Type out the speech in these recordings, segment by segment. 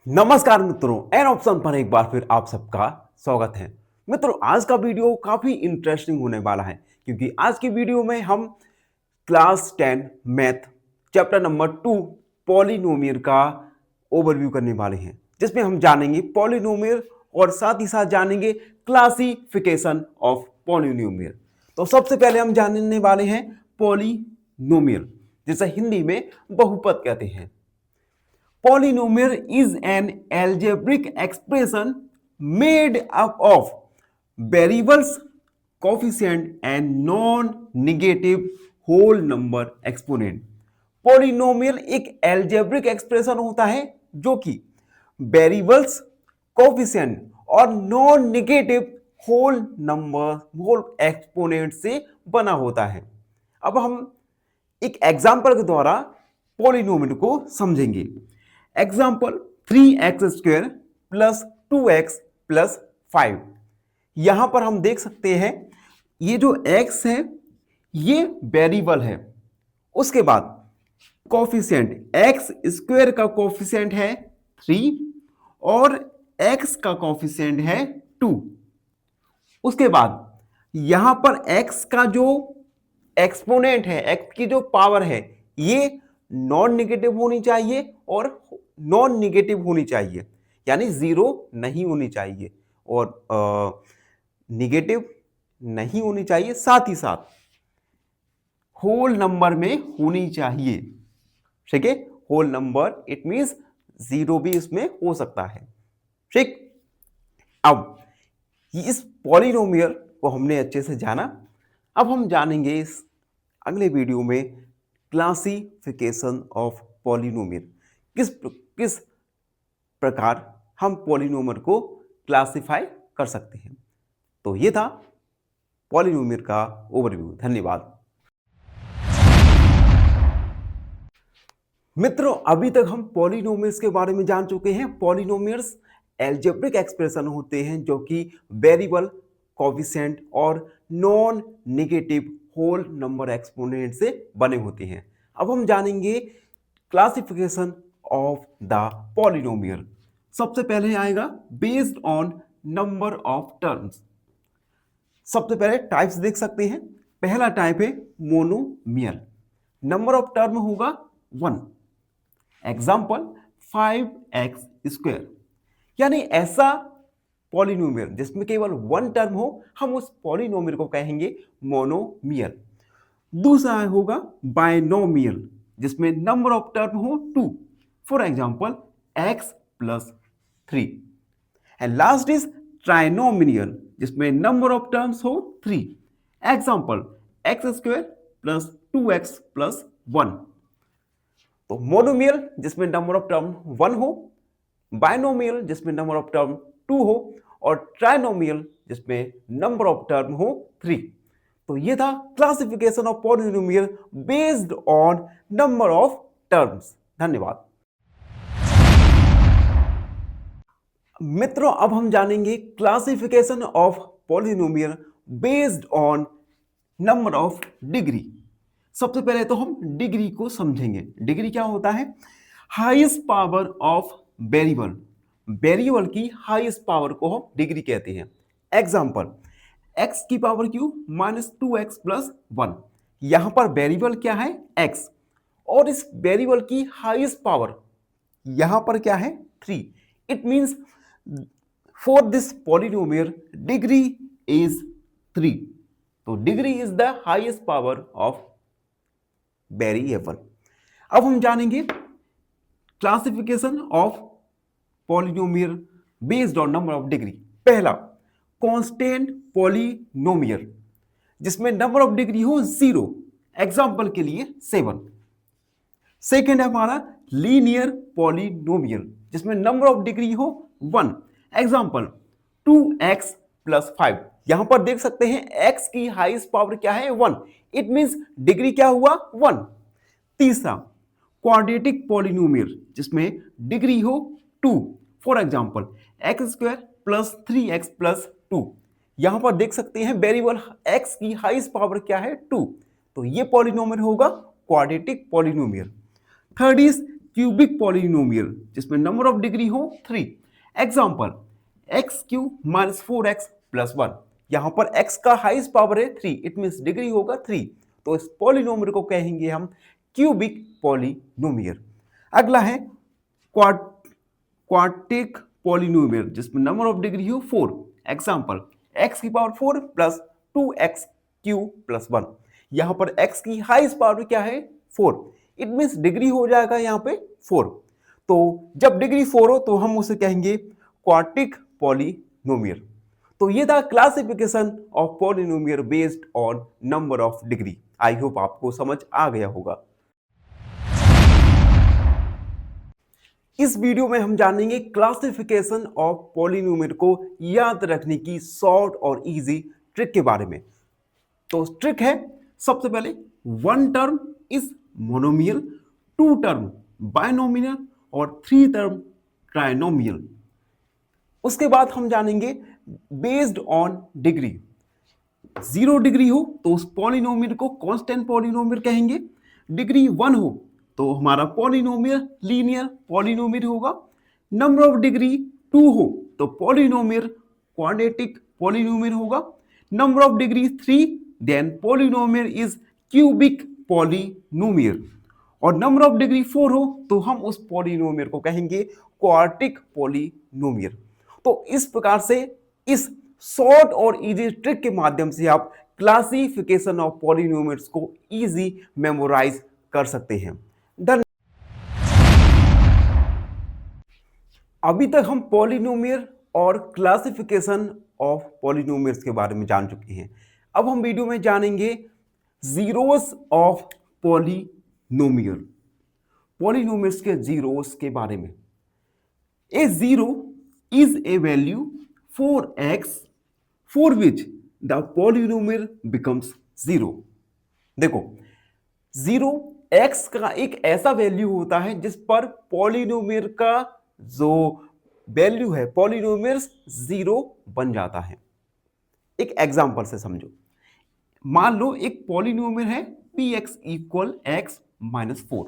नमस्कार मित्रों, an option पर एक बार फिर आप सबका स्वागत है। मित्रों, आज का वीडियो काफी इंटरेस्टिंग होने वाला है क्योंकि आज की वीडियो में हम class 10 math chapter number 2 polynomial का ओवरव्यू करने वाले हैं, जिसमें हम जानेंगे पॉलिनोमियल और साथ ही साथ जानेंगे क्लासिफिकेशन ऑफ पॉलिनोमियल। तो सबसे पहले हम जानने वाले हैं पॉलिनोमियल, जिसे हिंदी में बहुपद कहते हैं। Polynomial is an algebraic expression made up of variables, coefficient and non-negative whole number exponent. Polynomial एक algebraic expression होता है जो कि variables, coefficient और non-negative whole exponent से बना होता है। अब हम एक एग्जाम्पल के द्वारा पॉलिनोमियल को समझेंगे। Example 3x² plus 2x plus 5। यहां पर हम देख सकते हैं ये जो x है ये वेरिएबल है। उसके बाद कोफिशिएंट x² का कोफिशिएंट है 3 और x का कोफिशिएंट है 2। उसके बाद यहां पर x का जो एक्सपोनेंट है, x की जो पावर है, ये नॉन नेगेटिव होनी चाहिए और नॉन नेगेटिव होनी चाहिए, यानी जीरो नहीं होनी चाहिए और नेगेटिव नहीं होनी चाहिए, साथ ही साथ होल नंबर में होनी चाहिए। ठीक है, whole number it means zero भी इसमें हो सकता है। ठीक, अब इस पॉलिनोमियल को हमने अच्छे से जाना। अब हम जानेंगे इस अगले वीडियो में क्लासिफिकेशन ऑफ पॉलिनोमियल, किस प्रकार हम पॉलिनोमियल को क्लासिफाई कर सकते हैं। तो ये था पॉलिनोमियल का ओवरव्यू। धन्यवाद मित्रों, अभी तक हम पॉलिनोमियल्स के बारे में जान चुके हैं। पॉलिनोमियल्स एल्जेब्रिक एक्सप्रेशन होते हैं जो कि वेरिएबल, कोफिशिएंट और non negative whole number exponent से बने होते हैं। अब हम जानेंगे क्लासिफिकेशन ऑफ द पॉलिनोमियल। सबसे पहले आएगा based on number of terms. सबसे पहले टाइप्स देख सकते हैं। पहला टाइप है मोनोमियल, नंबर ऑफ टर्म होगा 1। एग्जाम्पल 5x², यानी ऐसा पॉलिनोमियल जिसमें केवल 1 टर्म हो, हम उस पॉलिनोमियल को कहेंगे मोनोमियल। दूसरा होगा बाइनोमियल, जिसमें नंबर ऑफ टर्म हो 2, for example x plus 3। And last is trinomial, जिसमें नंबर ऑफ टर्म्स हो 3, example x² plus 2x plus 1। तो मोनोमियल जिसमें नंबर ऑफ टर्म 1 हो, बाइनोमियल जिसमें नंबर ऑफ टर्म 2 हो और ट्राइनोमियल जिसमें नंबर ऑफ टर्म हो 3। तो ये था classification of polynomial based on number of terms. धन्यवाद मित्रों, अब हम जानेंगे classification of polynomial based on number of degree. सबसे पहले तो हम डिग्री को समझेंगे। डिग्री क्या होता है? Highest power of variable. Variable की हाईएस्ट पावर को हम डिग्री कहते हैं। एग्जांपल x की पावर क्यू -2x प्लस 1। यहां पर वेरिएबल क्या है? x, और इस वेरिएबल की हाईएस्ट पावर यहां पर क्या है? 3। It means for this polynomial degree is 3। तो degree is the highest power of variable. अब हम जानेंगे classification of polynomial based on number of degree. पहला कांस्टेंट पॉलिनोमियल, जिसमें नंबर ऑफ डिग्री हो 0, एग्जांपल के लिए 7। सेकेंड है हमारा लीनियर पॉलिनोमियल, जिसमें नंबर ऑफ डिग्री हो 1, एग्जांपल 2x प्लस 5। यहां पर देख सकते हैं x की हाईएस्ट पावर क्या है? 1। इट मींस डिग्री क्या हुआ? 1। तीसरा क्वाड्रेटिक पॉलिनोमियल, जिसमें डिग्री हो 2, for example x² plus 3x plus 2। यहां पर देख सकते हैं वेरिएबल x की हाईएस्ट पावर क्या है? 2। तो ये पॉलिनोमियल होगा quadratic polynomial. Third is cubic polynomial जिसमें नंबर ऑफ डिग्री हो 3। Example x³ minus 4x plus 1। यहां पर x का हाईएस्ट पावर है 3, इट मीन्स डिग्री होगा 3। तो इस पॉलिनोमियल को कहेंगे हम क्यूबिक पॉलिनोमियल। अगला है क्वाड्रेटिक पॉलिनोमियल जिसमें नंबर ऑफ डिग्री हो 4। एग्जाम्पल x की पावर 4 प्लस 2x³ प्लस 1। यहां पर x की हाईएस्ट पावर क्या है 4, इट मीन्स डिग्री हो जाएगा यहां पे 4। तो जब डिग्री 4 हो तो हम उसे कहेंगे क्वाड्रेटिक पॉलिनोमियल। तो ये था classification of polynomial based on number of degree. I hope आपको समझ आ गया होगा। इस वीडियो में हम जानेंगे क्लासिफिकेशन ऑफ पॉलिनोमियल को याद रखने की शॉर्ट और इजी ट्रिक के बारे में। तो ट्रिक है, सबसे पहले 1 term is monomial, 2 term binomial और 3 टर्म ट्राइनोमियल। उसके बाद हम जानेंगे बेस्ड ऑन डिग्री। 0 डिग्री हो तो उस पॉलिनोमियल को कांस्टेंट पॉलिनोमियल कहेंगे। डिग्री 1 हो तो हमारा पॉलिनोमियल लीनियर पॉलिनोमियल होगा। नंबर ऑफ डिग्री 2 हो तो पॉलिनोमियल क्वाड्रेटिक पॉलिनोमियल होगा। Number of degree 3 then polynomial is cubic polynomial. और नंबर ऑफ डिग्री 4 हो तो हम उस पॉलिनोमियल को कहेंगे क्वाड्रेटिक पॉलिनोमियल। तो इस प्रकार से इस शॉर्ट और इजी ट्रिक के माध्यम से आप क्लासिफिकेशन ऑफ पॉलिनोमियल्स को इजी मेमोराइज कर सकते हैं। अभी तक हम पॉलिनोमियल और क्लासिफिकेशन ऑफ पॉलिनोमियल्स के बारे में जान चुके हैं। अब हम वीडियो में जानेंगे जीरोस ऑफ पॉलिनोमियल, पॉलिनोमियल्स के जीरोस के बारे में। A zero is a value for x for which the polynomial becomes 0। देखो, 0 x का एक ऐसा वैल्यू होता है जिस पर पॉलिनोमियल का जो वैल्यू है पॉलिनोमियल 0 बन जाता है। एक एग्जांपल से समझो, मान लो एक पॉलिनोमियल है px इक्वल x माइनस 4।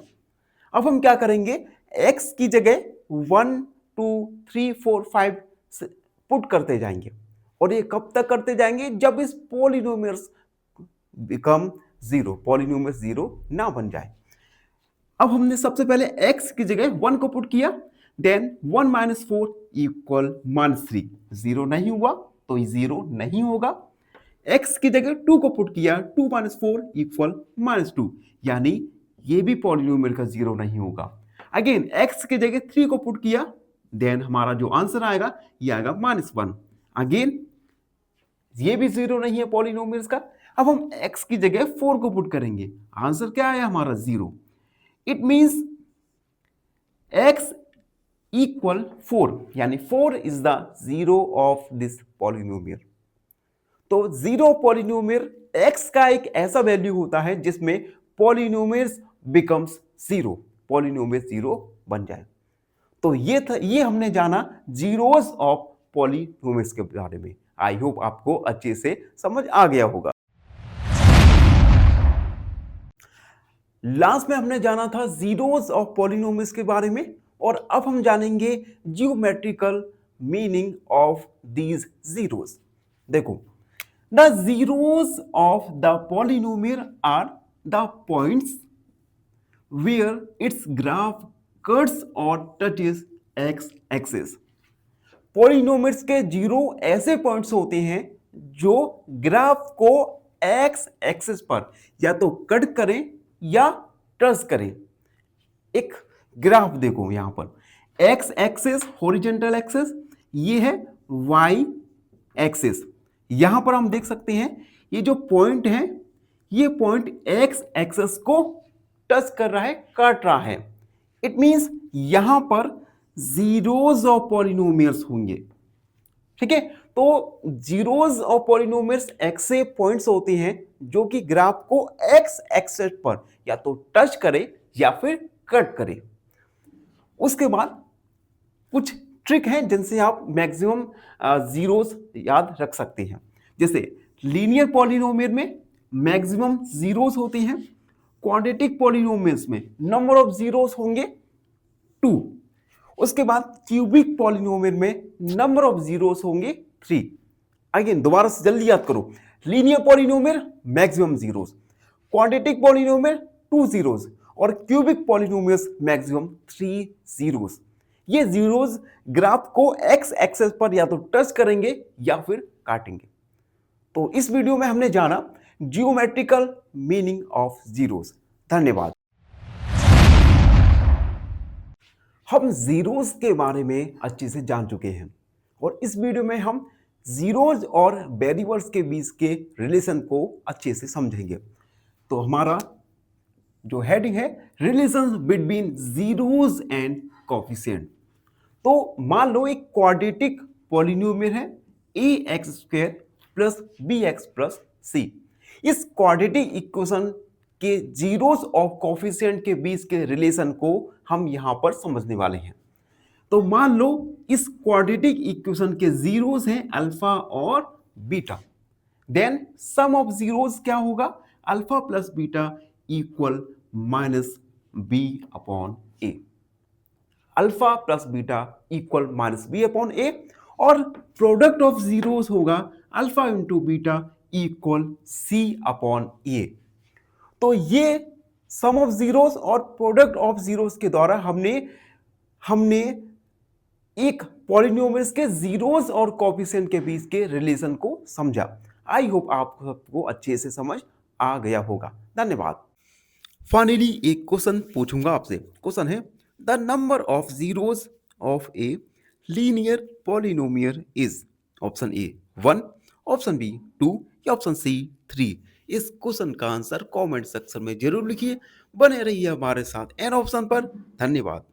अब हम क्या करेंगे, x की जगह 1 2 3 4 5 पुट करते जाएंगे। और ये कब तक करते जाएंगे, जब इस पॉलिनोमियल्स बिकम 0, पॉलिनोमियल 0 ना बन जाए। अब हमने सबसे पहले x की जगह 1 को पुट किया, देन 1 माइनस 4 इक्वल माइनस 3। 0 नहीं हुआ तो 0 नहीं होगा। x की जगह 2 को पुट किया, 2 माइनस 4 इक्वल माइनस 2, यानी ये भी पॉलिनोमियल का 0 नहीं होगा। अगेन x की जगह 3 को पुट किया, देन हमारा जो आंसर आएगा ये आएगा माइनस 1। अगेन ये भी 0 नहीं है पॉलिनोमियल्स का। अब हम x की जगह 4 को पुट करेंगे, आंसर क्या आया हमारा 0। इट मींस x इक्वल 4, यानी 4 is the 0 of this polynomial. तो 0 पॉलिनोमियल x का एक ऐसा वैल्यू होता है जिसमें पॉलिनोमियल्स बिकम्स 0, पॉलिनोमियल 0 बन जाए। तो ये हमने जाना जीरोस ऑफ पॉलिनोमियल्स के बारे में। आई होप आपको अच्छे से समझ आ गया होगा। लास्ट में हमने जाना था जीरोस ऑफ पॉलिनोमियल्स के बारे में, और अब हम जानेंगे geometrical meaning of these zeros. देखो, the zeros of the polynomial are the points where its graph cuts और टचेस एक्स एक्सिस। पॉलिनोमियल्स के जीरो ऐसे पॉइंट्स होते हैं जो ग्राफ को एक्स एक्सिस पर या तो कट करें या टच करें। एक ग्राफ देखो, यहां पर एक्स एक्सिस हॉरिजॉन्टल एक्सिस, ये है वाई एक्सिस। यहां पर हम देख सकते हैं ये जो पॉइंट है, ये पॉइंट एक्स एक्सिस को टच कर रहा है, काट रहा है। इट मींस यहां पर जीरोस ऑफ पॉलिनोमियल्स होंगे। ठीक है, तो जीरोस ऑफ पॉलिनोमियल्स ऐसे पॉइंट्स होते हैं जो कि ग्राफ को एक्स एक्सिस पर या तो टच करे या फिर कट करे। उसके बाद कुछ ट्रिक हैं जिनसे आप मैक्सिमम जीरोस याद रख सकते हैं। जैसे लीनियर पॉलिनोमियल में मैक्सिमम जीरोस होती हैं, क्वाड्रेटिक पॉलिनोमियल्स में नंबर ऑफ जीरोस होंगे 2। उसके बाद क्यूबिक पॉलिनोमियल में नंबर ऑफ जीरोस होंगे 3। अगेन दोबारा से जल्दी याद करो, linear polynomial maximum zeros, quadratic polynomial 2 zeros और क्यूबिक पॉलिनोमियल्स मैक्सिमम 3 जीरोस। ये जीरोस ग्राफ को एक्स एक्सेस पर या तो टच करेंगे या फिर काटेंगे। तो इस वीडियो में हमने जाना जियोमेट्रिकल मीनिंग ऑफ जीरोस। धन्यवाद। हम जीरोस के बारे में अच्छे से जान चुके हैं और इस वीडियो में हम जीरोस और वेरिएबल्स के बीच के रिलेशन को अच्छे से समझेंगे। तो हमारा जो हेडिंग है relation between zeros and coefficient. तो मान लो एक क्वाड्रेटिक पॉलिनोमियल है ax² plus bx plus c। इस क्वाड्रेटिक इक्वेशन के जीरोस और कोफिशिएंट के बीच के रिलेशन को हम यहां पर समझने वाले हैं। तो मान लो इस क्वाड्रेटिक इक्वेशन के जीरोस हैं अल्फा और beta, then sum of zeros क्या होगा, alpha plus beta equal minus B upon A. Alpha plus beta equal minus B upon A और प्रोडक्ट ऑफ जीरोस होगा alpha into beta equal C upon A. तो ये sum of zeros और product of zeros के द्वारा हमने एक polynomials के जीरोस और कोफिशिएंट के बीच के रिलेशन को समझा। आई होप आप सबको अच्छे से समझ आ गया होगा। धन्यवाद। फाइनली एक क्वेश्चन पूछूंगा आपसे। क्वेश्चन है the number of zeros of a linear polynomial is option A 1, option B 2 या ऑप्शन सी 3। इस क्वेश्चन का आंसर कमेंट सेक्शन में जरूर लिखिए। बने रहिए हमारे साथ एन ऑप्शन पर। धन्यवाद।